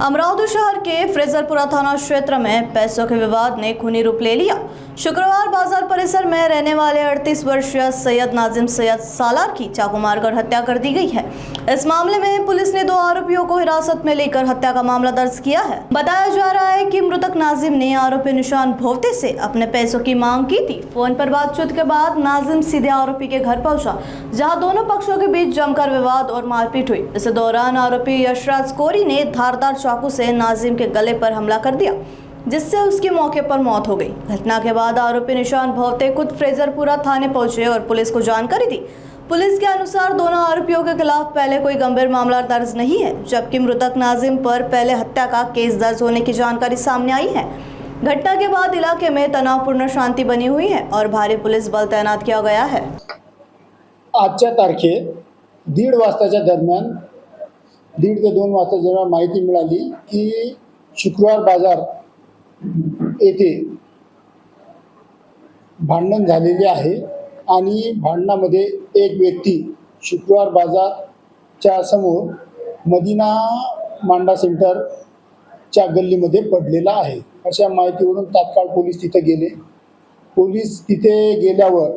अमरावती शहर के फ्रेजरपुरा थाना क्षेत्र में पैसों के विवाद ने खूनी रूप ले लिया। शुक्रवार बाजार परिसर में रहने वाले 38 वर्षीय सैयद नाजिम सैयद सालार की चाकू मारकर हत्या कर दी गई है। इस मामले में पुलिस ने 2 आरोपियों को हिरासत में लेकर हत्या का मामला दर्ज किया है। बताया जा रहा है कि मृतक नाजिम ने आरोपी निशान भोवते से अपने पैसों की मांग की थी। फोन पर बातचीत के बाद नाजिम सीधे आरोपी के घर पहुंचा, जहां दोनों पक्षों के बीच जमकर विवाद और मारपीट हुई। इस दौरान आरोपी यशराज कोरी ने धारदार चाकू से नाजिम के गले पर हमला कर दिया, जिससे उसकी मौके पर मौत हो गई। घटना के बाद आरोपी निशान भोवते खुद फ्रेजरपुरा थाने पहुंचे और पुलिस को जानकारी दी। पुलिस के अनुसार दोनों आरोपियों के खिलाफ पहले कोई गंभीर मामला दर्ज नहीं है, जबकि मृतक नाजिम पर पहले हत्या का केस दर्ज होने की जानकारी सामने आई है। घटना के बाद इलाके में तनावपूर्ण शांति बनी हुई है और भारी पुलिस बल तैनात किया गया है। आजच्या तारखेत 1:30 वाजताच्या दरम्यान 1:30 ते 2 वाजता जेव्हा माहिती मिळाली की शुक्रवार बाजार येथे भांडण झालेले आहे आणि भांडणामध्ये एक व्यक्ती शुक्रवार बाजारच्या समोर मदिना मांडा सेंटरच्या गल्लीमध्ये पडलेला आहे। अशा माहितीवरून तात्काळ पोलीस तिथे गेले। पोलीस तिथे गेल्यावर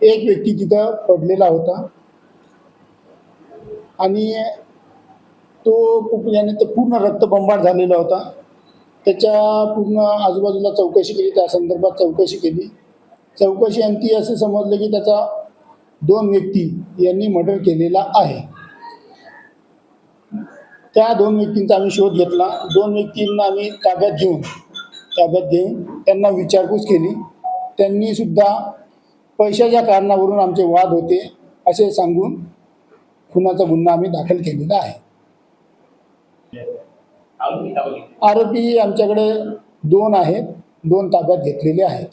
एक व्यक्ती तिथे पडलेला होता आणि याने तो पूर्ण रक्तबंबाळ झालेला होता। त्याच्या पूर्ण आजूबाजूला चौकशी केली, त्या संदर्भात चौकशी केली। चौकशी अंती असे समजले की त्याचा 2 व्यक्ती यांनी मर्डर केलेला आहे। त्या 2 व्यक्तींचा आम्ही शोध घेतला। 2 व्यक्तींना आम्ही ताब्यात घेऊन त्यांना विचारपूस केली। त्यांनी सुद्धा पैशाच्या कारणावरून आमचे वाद होते असे सांगून खुनाचा गुन्हा आम्ही दाखल केलेला आहे। आरोपी आमच्याकडे 2 आहेत, 2 ताब्यात घेतलेले आहेत।